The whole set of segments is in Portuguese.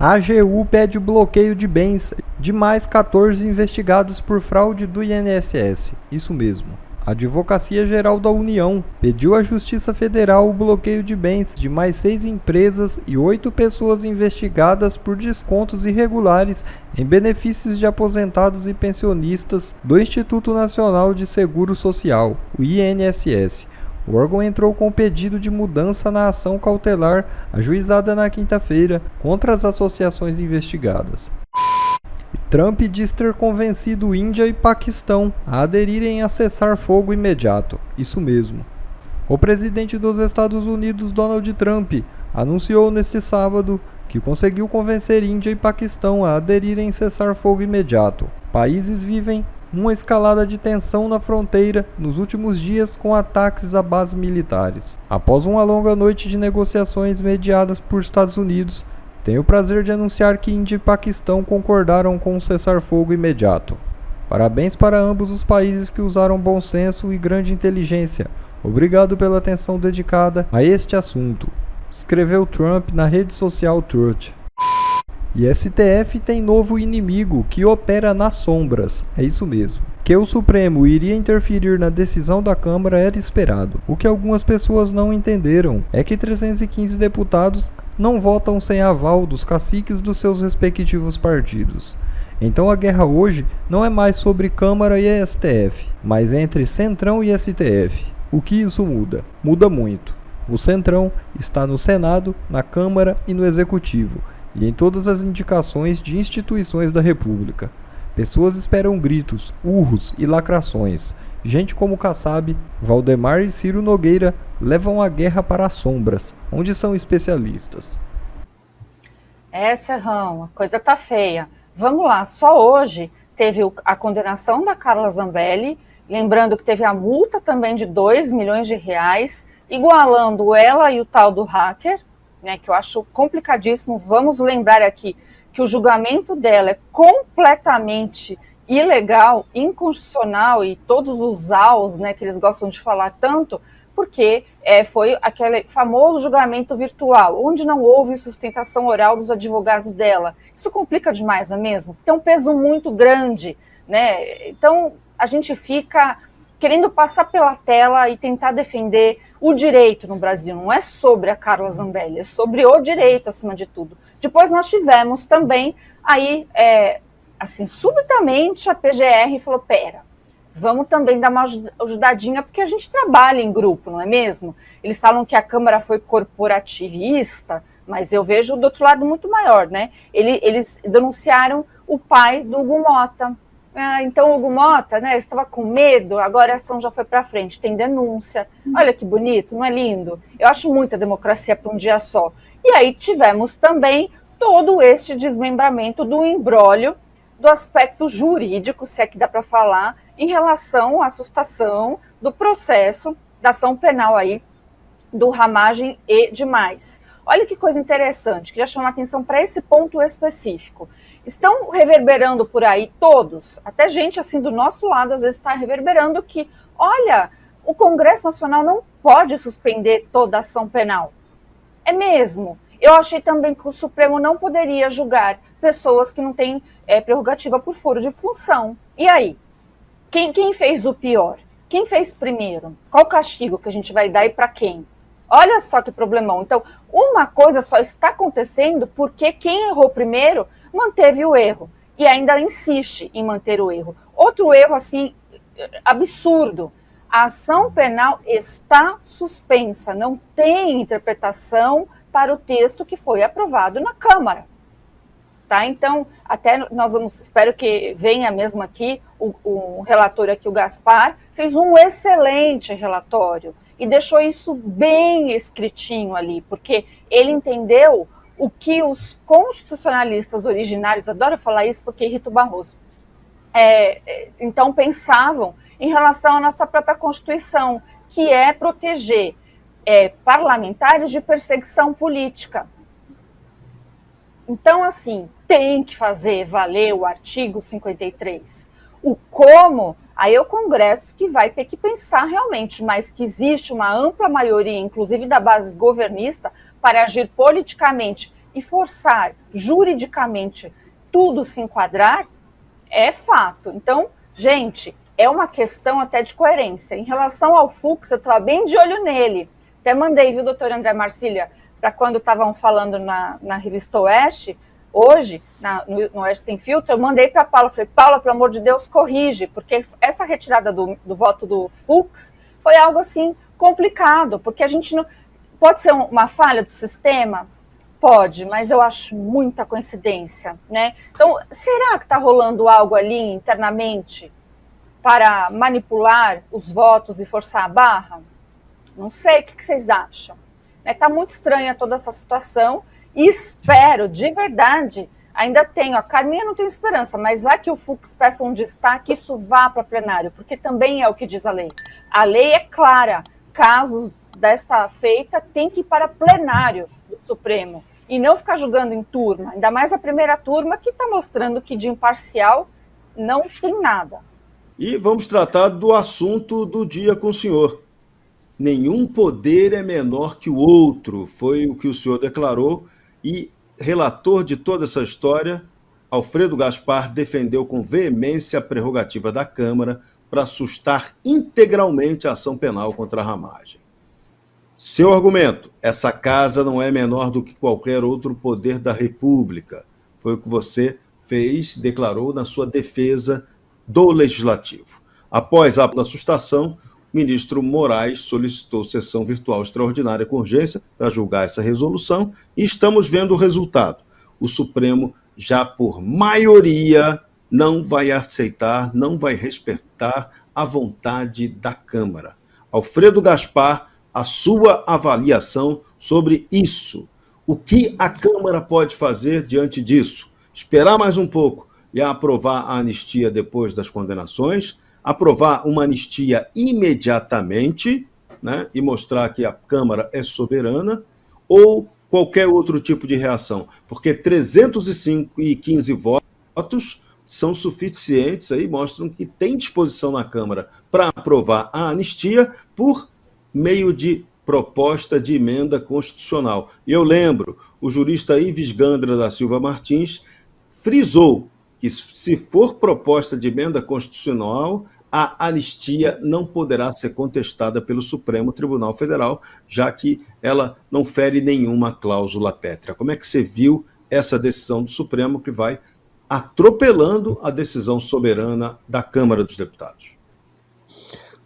A AGU pede o bloqueio de bens de mais 14 investigados por fraude do INSS. Isso mesmo. A Advocacia Geral da União pediu à Justiça Federal o bloqueio de bens de mais 6 empresas e 8 pessoas investigadas por descontos irregulares em benefícios de aposentados e pensionistas do Instituto Nacional de Seguro Social, o INSS. O órgão entrou com pedido de mudança na ação cautelar ajuizada na quinta-feira contra as associações investigadas. Trump diz ter convencido Índia e Paquistão a aderirem a cessar-fogo imediato. Isso mesmo. O presidente dos Estados Unidos, Donald Trump, anunciou neste sábado que conseguiu convencer Índia e Paquistão a aderirem a cessar-fogo imediato. Países vivem uma escalada de tensão na fronteira nos últimos dias com ataques a bases militares. Após uma longa noite de negociações mediadas por Estados Unidos, tenho o prazer de anunciar que Índia e Paquistão concordaram com um cessar-fogo imediato. Parabéns para ambos os países que usaram bom senso e grande inteligência. Obrigado pela atenção dedicada a este assunto, escreveu Trump na rede social Truth. E STF tem novo inimigo que opera nas sombras, é isso mesmo. Que o Supremo iria interferir na decisão da Câmara era esperado. O que algumas pessoas não entenderam é que 315 deputados não votam sem aval dos caciques dos seus respectivos partidos. Então a guerra hoje não é mais sobre Câmara e STF, mas entre Centrão e STF. O que isso muda? Muda muito. O Centrão está no Senado, na Câmara e no Executivo, e em todas as indicações de instituições da República. Pessoas esperam gritos, urros e lacrações. Gente como Kassab, Valdemar e Ciro Nogueira levam a guerra para as sombras, onde são especialistas. Serrão, a coisa tá feia. Vamos lá, só hoje teve a condenação da Carla Zambelli, lembrando que teve a multa também de 2 milhões de reais, igualando ela e o tal do hacker, né, que eu acho complicadíssimo. Vamos lembrar aqui que o julgamento dela é completamente ilegal, inconstitucional e todos os aos, né, que eles gostam de falar tanto, porque foi aquele famoso julgamento virtual, onde não houve sustentação oral dos advogados dela. Isso complica demais, não é mesmo? Tem um peso muito grande, né? Então a gente fica querendo passar pela tela e tentar defender o direito no Brasil. Não é sobre a Carla Zambelli, é sobre o direito acima de tudo. Depois nós tivemos também aí, assim, subitamente a PGR falou, pera, vamos também dar uma ajudadinha, porque a gente trabalha em grupo, não é mesmo? Eles falam que a Câmara foi corporativista, mas eu vejo do outro lado muito maior, né? Eles denunciaram o pai do Hugo Mota. Então o Hugo Mota, né, estava com medo, agora a ação já foi para frente, tem denúncia. Olha que bonito, não é lindo? Eu acho muita democracia para um dia só. E aí tivemos também todo este desmembramento do imbróglio do aspecto jurídico, se é que dá para falar, em relação à sustação do processo da ação penal aí, do Ramagem e demais. Olha que coisa interessante, queria chamar a atenção para esse ponto específico. Estão reverberando por aí todos, até gente assim do nosso lado às vezes está reverberando que, olha, o Congresso Nacional não pode suspender toda a ação penal. É mesmo. Eu achei também que o Supremo não poderia julgar pessoas que não têm prerrogativa por foro de função. E aí? Quem fez o pior? Quem fez primeiro? Qual o castigo que a gente vai dar e para quem? Olha só que problemão. Então, uma coisa só está acontecendo porque quem errou primeiro manteve o erro e ainda insiste em manter o erro. Outro erro, assim, absurdo. A ação penal está suspensa, não tem interpretação para o texto que foi aprovado na Câmara. Tá? Então, até nós espero que venha mesmo aqui, o relator aqui, o Gaspar, fez um excelente relatório e deixou isso bem escritinho ali, porque ele entendeu o que os constitucionalistas originários, adoro falar isso porque irrita o Barroso, então pensavam em relação à nossa própria Constituição, que é proteger parlamentares de perseguição política. Então, assim, tem que fazer valer o artigo 53. O como, aí é o Congresso que vai ter que pensar realmente, mas que existe uma ampla maioria, inclusive da base governista, para agir politicamente e forçar juridicamente tudo se enquadrar, é fato. Então, gente, é uma questão até de coerência. Em relação ao Fux, eu estava bem de olho nele. Até mandei, viu, doutor André Marcília, para quando estavam falando na revista Oeste, hoje, no Oeste Sem Filtro, eu mandei para a Paula, falei, Paula, pelo amor de Deus, corrige, porque essa retirada do voto do Fux foi algo, assim, complicado, porque a gente não... Pode ser uma falha do sistema? Pode, mas eu acho muita coincidência, né? Então, será que está rolando algo ali internamente para manipular os votos e forçar a barra? Não sei, o que vocês acham? Está muito estranha toda essa situação e espero, de verdade, ainda tenho, a Carminha não tem esperança, mas vai que o Fux peça um destaque e isso vá para plenário, porque também é o que diz a lei. A lei é clara, casos dessa feita tem que ir para plenário do Supremo e não ficar julgando em turma, ainda mais a primeira turma que está mostrando que de imparcial não tem nada. E vamos tratar do assunto do dia com o senhor. Nenhum poder é menor que o outro, foi o que o senhor declarou, e relator de toda essa história, Alfredo Gaspar defendeu com veemência a prerrogativa da Câmara para sustar integralmente a ação penal contra a Ramagem. Seu argumento, essa casa não é menor do que qualquer outro poder da República, foi o que você fez, declarou na sua defesa do Legislativo. Após a assustação, o ministro Moraes solicitou sessão virtual extraordinária com urgência para julgar essa resolução e estamos vendo o resultado. O Supremo, já por maioria, não vai aceitar, não vai respeitar a vontade da Câmara. Alfredo Gaspar, a sua avaliação sobre isso. O que a Câmara pode fazer diante disso? Esperar mais um pouco e aprovar a anistia depois das condenações, aprovar uma anistia imediatamente, né, e mostrar que a Câmara é soberana, ou qualquer outro tipo de reação, porque 315 votos são suficientes, aí mostram que tem disposição na Câmara para aprovar a anistia por meio de proposta de emenda constitucional. E eu lembro, o jurista Ives Gandra da Silva Martins frisou que se for proposta de emenda constitucional, a anistia não poderá ser contestada pelo Supremo Tribunal Federal, já que ela não fere nenhuma cláusula pétrea. Como é que você viu essa decisão do Supremo que vai atropelando a decisão soberana da Câmara dos Deputados?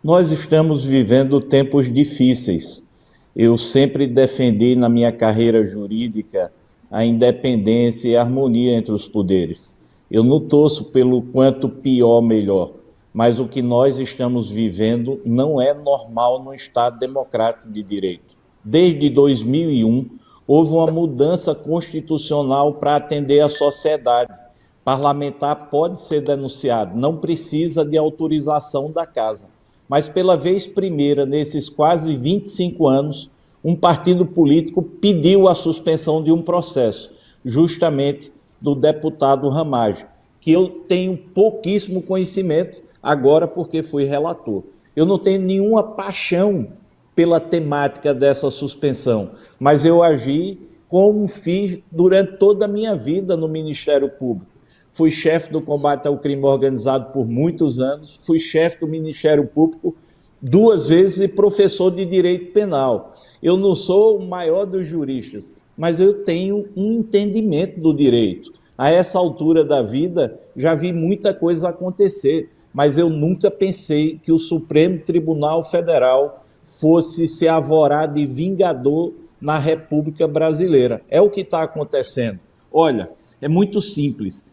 Nós estamos vivendo tempos difíceis. Eu sempre defendi na minha carreira jurídica a independência e a harmonia entre os poderes. Eu não torço pelo quanto pior, melhor, mas o que nós estamos vivendo não é normal no Estado democrático de direito. Desde 2001, houve uma mudança constitucional para atender a sociedade. Parlamentar pode ser denunciado, não precisa de autorização da Casa. Mas pela vez primeira, nesses quase 25 anos, um partido político pediu a suspensão de um processo, justamente do deputado Ramagem, que eu tenho pouquíssimo conhecimento agora porque fui relator. Eu não tenho nenhuma paixão pela temática dessa suspensão, mas eu agi como fiz durante toda a minha vida no Ministério Público. Fui chefe do combate ao crime organizado por muitos anos, fui chefe do Ministério Público 2 vezes e professor de direito penal. Eu não sou o maior dos juristas, mas eu tenho um entendimento do direito. A essa altura da vida, já vi muita coisa acontecer, mas eu nunca pensei que o Supremo Tribunal Federal fosse se arvorar de vingador na República Brasileira. É o que está acontecendo. Olha, é muito simples.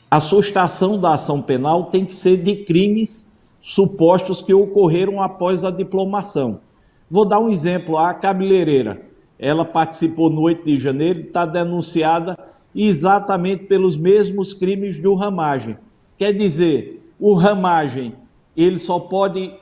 A sustação da ação penal tem que ser de crimes supostos que ocorreram após a diplomação. Vou dar um exemplo, a cabeleireira. Ela participou no 8 de janeiro, está denunciada exatamente pelos mesmos crimes do Ramagem. Quer dizer, o Ramagem, ele só pode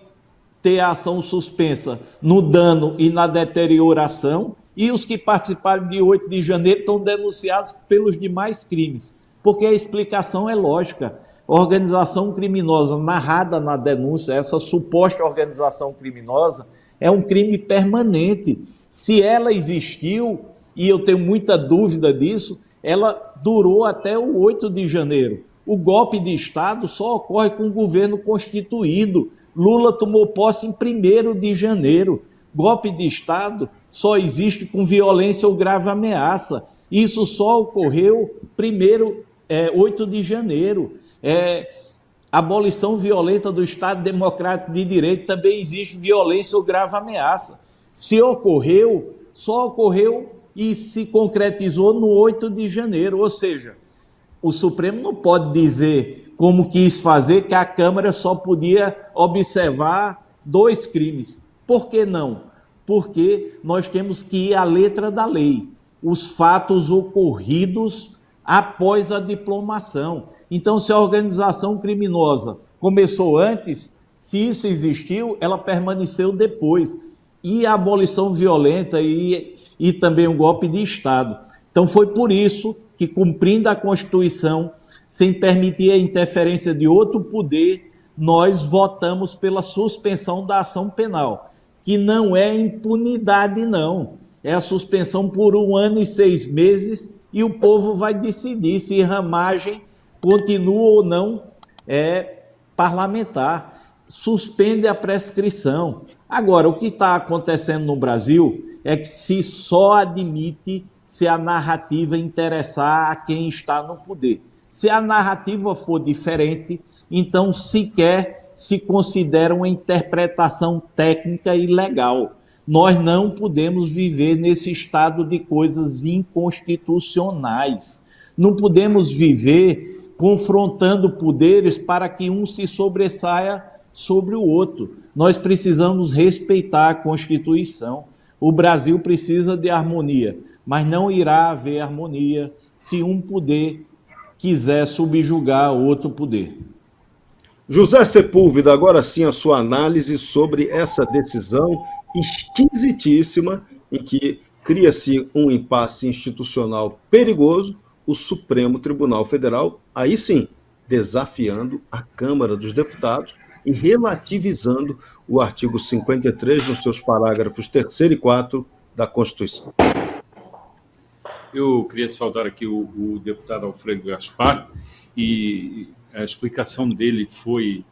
ter a ação suspensa no dano e na deterioração, e os que participaram de 8 de janeiro estão denunciados pelos demais crimes. Porque a explicação é lógica. Organização criminosa narrada na denúncia, essa suposta organização criminosa, é um crime permanente. Se ela existiu, e eu tenho muita dúvida disso, ela durou até o 8 de janeiro. O golpe de Estado só ocorre com o governo constituído. Lula tomou posse em 1º de janeiro. Golpe de Estado só existe com violência ou grave ameaça. Isso só ocorreu 8 de janeiro. Abolição violenta do Estado Democrático de Direito também existe violência ou grave ameaça. Se ocorreu, só ocorreu e se concretizou no 8 de janeiro, ou seja, o Supremo não pode dizer como quis fazer que a Câmara só podia observar 2 crimes. Por que não? Porque nós temos que ir à letra da lei, os fatos ocorridos após a diplomação. Então, se a organização criminosa começou antes, se isso existiu, ela permaneceu depois. E a abolição violenta e também o golpe de Estado. Então, foi por isso que, cumprindo a Constituição, sem permitir a interferência de outro poder, nós votamos pela suspensão da ação penal, que não é impunidade, não. É a suspensão por 1 ano e 6 meses e o povo vai decidir se Ramagem continua ou não parlamentar. Suspende a prescrição. Agora, o que está acontecendo no Brasil é que se só admite se a narrativa interessar a quem está no poder. Se a narrativa for diferente, então sequer se considera uma interpretação técnica e legal. Nós não podemos viver nesse estado de coisas inconstitucionais. Não podemos viver confrontando poderes para que um se sobressaia sobre o outro. Nós precisamos respeitar a Constituição. O Brasil precisa de harmonia, mas não irá haver harmonia se um poder quiser subjugar outro poder. José Sepúlveda, agora sim a sua análise sobre essa decisão esquisitíssima em que cria-se um impasse institucional perigoso, o Supremo Tribunal Federal, aí sim, desafiando a Câmara dos Deputados e relativizando o artigo 53 nos seus parágrafos 3º e 4º da Constituição. Eu queria saudar aqui o deputado Alfredo Gaspar, e a explicação dele foi,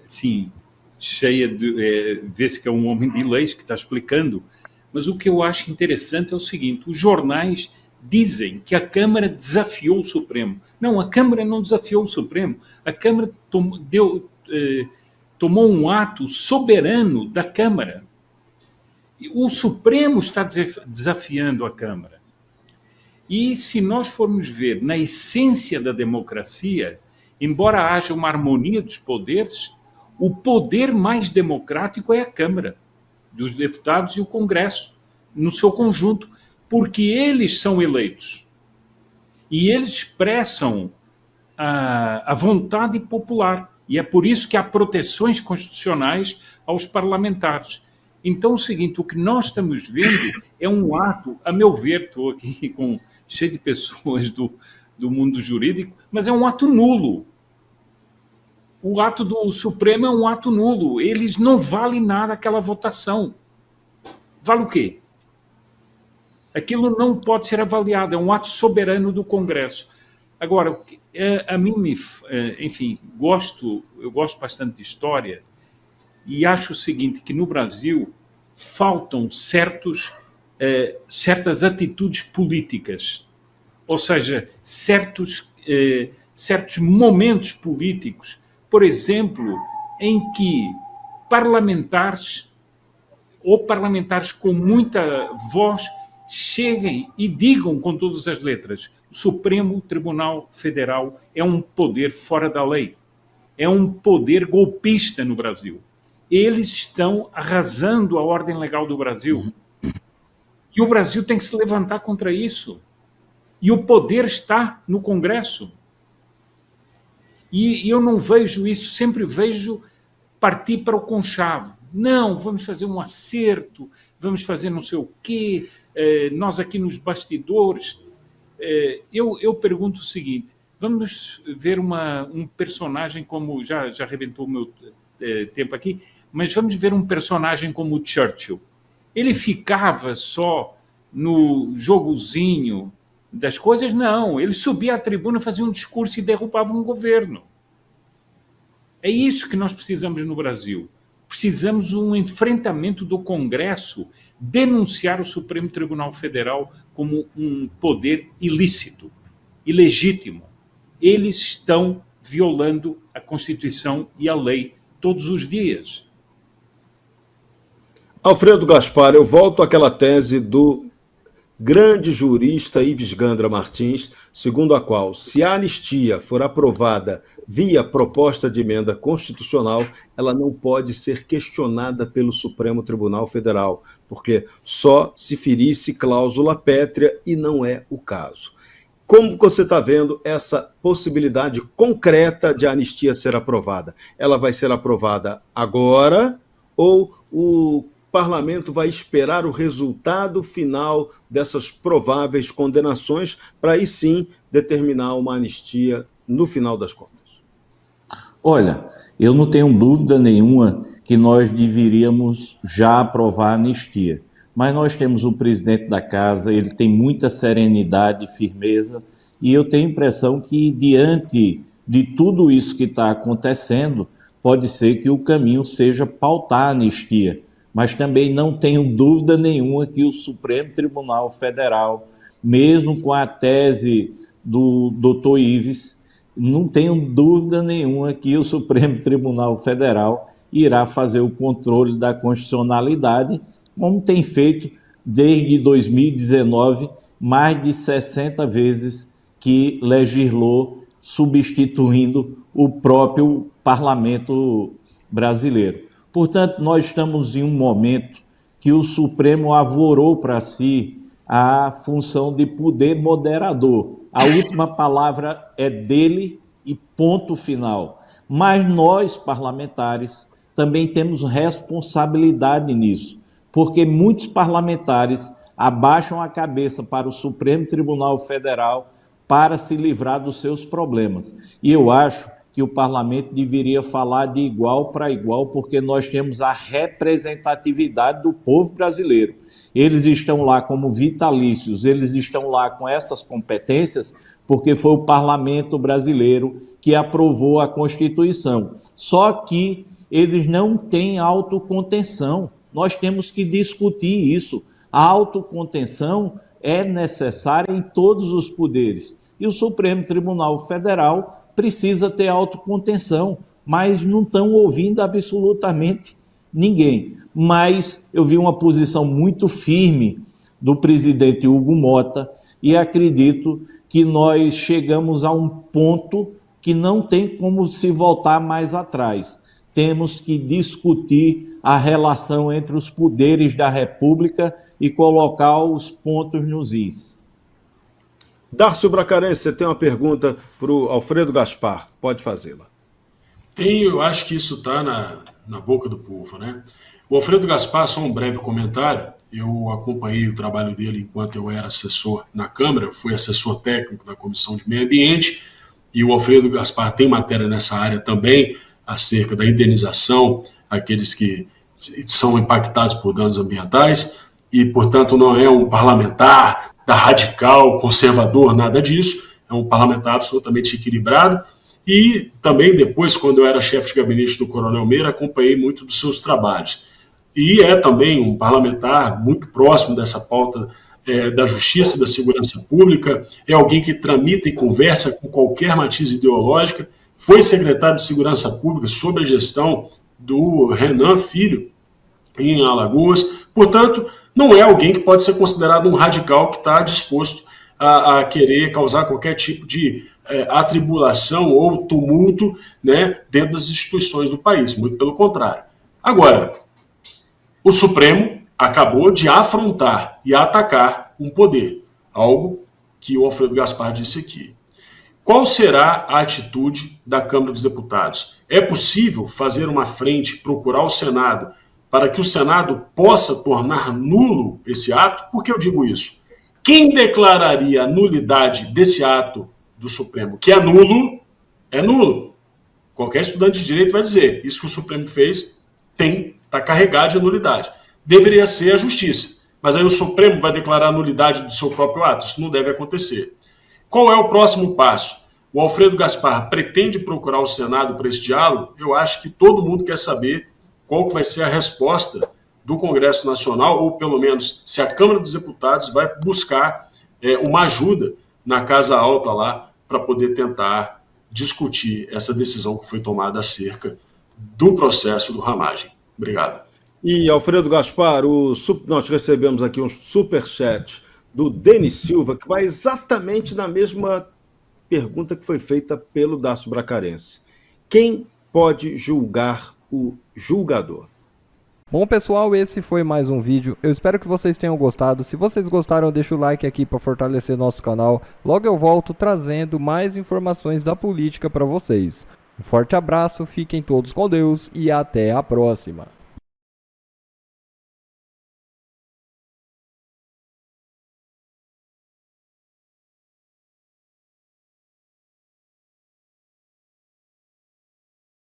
sim, cheia de... vê-se que é um homem de leis que está explicando, mas o que eu acho interessante é o seguinte: os jornais dizem que a Câmara desafiou o Supremo. Não, a Câmara não desafiou o Supremo. A Câmara tomou um ato soberano da Câmara. O Supremo está desafiando a Câmara. E se nós formos ver na essência da democracia, embora haja uma harmonia dos poderes, o poder mais democrático é a Câmara dos Deputados e o Congresso, no seu conjunto, porque eles são eleitos. E eles expressam a vontade popular. E é por isso que há proteções constitucionais aos parlamentares. Então, é o seguinte, o que nós estamos vendo é um ato, a meu ver, estou aqui cheio de pessoas do mundo jurídico, mas é um ato nulo. O ato do Supremo é um ato nulo. Eles não valem nada, aquela votação. Vale o quê? Aquilo não pode ser avaliado, é um ato soberano do Congresso. Agora, a mim, enfim, eu gosto bastante de história e acho o seguinte, que no Brasil faltam certas atitudes políticas, ou seja, certos momentos políticos, por exemplo, em que parlamentares com muita voz cheguem e digam com todas as letras: o Supremo Tribunal Federal é um poder fora da lei, é um poder golpista no Brasil. Eles estão arrasando a ordem legal do Brasil. E o Brasil tem que se levantar contra isso. E o poder está no Congresso. E eu não vejo isso, sempre vejo partir para o conchavo. Não, vamos fazer um acerto, vamos fazer não sei o quê, nós aqui nos bastidores. Eu pergunto o seguinte: vamos ver um personagem como... Já arrebentou o meu tempo aqui, mas vamos ver um personagem como o Churchill. Ele ficava só no jogozinho das coisas, não. Ele subia à tribuna, fazia um discurso e derrubava um governo. É isso que nós precisamos no Brasil. Precisamos um enfrentamento do Congresso, denunciar o Supremo Tribunal Federal como um poder ilícito, ilegítimo. Eles estão violando a Constituição e a lei todos os dias. Alfredo Gaspar, eu volto àquela tese do grande jurista Ives Gandra Martins, segundo a qual, se a anistia for aprovada via proposta de emenda constitucional, ela não pode ser questionada pelo Supremo Tribunal Federal, porque só se ferisse cláusula pétrea e não é o caso. Como você está vendo essa possibilidade concreta de a anistia ser aprovada? Ela vai ser aprovada agora ou o parlamento vai esperar o resultado final dessas prováveis condenações para aí sim determinar uma anistia no final das contas? Olha, eu não tenho dúvida nenhuma que nós deveríamos já aprovar a anistia, mas nós temos o presidente da casa, ele tem muita serenidade e firmeza, e eu tenho a impressão que diante de tudo isso que está acontecendo, pode ser que o caminho seja pautar a anistia. Mas também não tenho dúvida nenhuma que o Supremo Tribunal Federal, mesmo com a tese do Dr. Ives, não tenho dúvida nenhuma que o Supremo Tribunal Federal irá fazer o controle da constitucionalidade, como tem feito desde 2019, mais de 60 vezes que legislou substituindo o próprio parlamento brasileiro. Portanto, nós estamos em um momento que o Supremo avorou para si a função de poder moderador. A última palavra é dele e ponto final. Mas nós, parlamentares, também temos responsabilidade nisso, porque muitos parlamentares abaixam a cabeça para o Supremo Tribunal Federal para se livrar dos seus problemas. E eu acho que o parlamento deveria falar de igual para igual, porque nós temos a representatividade do povo brasileiro. Eles estão lá como vitalícios, eles estão lá com essas competências, porque foi o parlamento brasileiro que aprovou a Constituição. Só que eles não têm autocontenção. Nós temos que discutir isso. A autocontenção é necessária em todos os poderes. E o Supremo Tribunal Federal precisa ter autocontenção, mas não estão ouvindo absolutamente ninguém. Mas eu vi uma posição muito firme do presidente Hugo Mota e acredito que nós chegamos a um ponto que não tem como se voltar mais atrás. Temos que discutir a relação entre os poderes da República e colocar os pontos nos is. Dárcio Bracarense, você tem uma pergunta para o Alfredo Gaspar. Pode fazê-la. Eu acho que isso está na boca do povo, né? O Alfredo Gaspar, só um breve comentário, eu acompanhei o trabalho dele enquanto eu era assessor na Câmara, eu fui assessor técnico da Comissão de Meio Ambiente, e o Alfredo Gaspar tem matéria nessa área também, acerca da indenização àqueles que são impactados por danos ambientais, e, portanto, não é um parlamentar da radical, conservador, nada disso, é um parlamentar absolutamente equilibrado, e também depois, quando eu era chefe de gabinete do Coronel Meira, acompanhei muito dos seus trabalhos. E é também um parlamentar muito próximo dessa pauta da justiça e da segurança pública, é alguém que tramita e conversa com qualquer matiz ideológica, foi secretário de Segurança Pública sob a gestão do Renan Filho, em Alagoas. Portanto, não é alguém que pode ser considerado um radical que está disposto a querer causar qualquer tipo de atribulação ou tumulto, né, dentro das instituições do país, muito pelo contrário. Agora, o Supremo acabou de afrontar e atacar um poder, algo que o Alfredo Gaspar disse aqui. Qual será a atitude da Câmara dos Deputados? É possível fazer uma frente, procurar o Senado, para que o Senado possa tornar nulo esse ato? Por que eu digo isso? Quem declararia a nulidade desse ato do Supremo, que é nulo, é nulo. Qualquer estudante de direito vai dizer, isso que o Supremo fez está carregado de nulidade. Deveria ser a Justiça. Mas aí o Supremo vai declarar a nulidade do seu próprio ato. Isso não deve acontecer. Qual é o próximo passo? O Alfredo Gaspar pretende procurar o Senado para esse diálogo? Eu acho que todo mundo quer saber qual que vai ser a resposta do Congresso Nacional, ou pelo menos se a Câmara dos Deputados vai buscar uma ajuda na Casa Alta lá para poder tentar discutir essa decisão que foi tomada acerca do processo do Ramagem. Obrigado. E, Alfredo Gaspar, nós recebemos aqui um superchat do Denis Silva, que vai exatamente na mesma pergunta que foi feita pelo Dácio Bracarense. Quem pode julgar o julgador? Bom, pessoal, esse foi mais um vídeo. Eu espero que vocês tenham gostado. Se vocês gostaram, deixa o like aqui para fortalecer nosso canal. Logo eu volto trazendo mais informações da política para vocês. Um forte abraço, fiquem todos com Deus e até a próxima.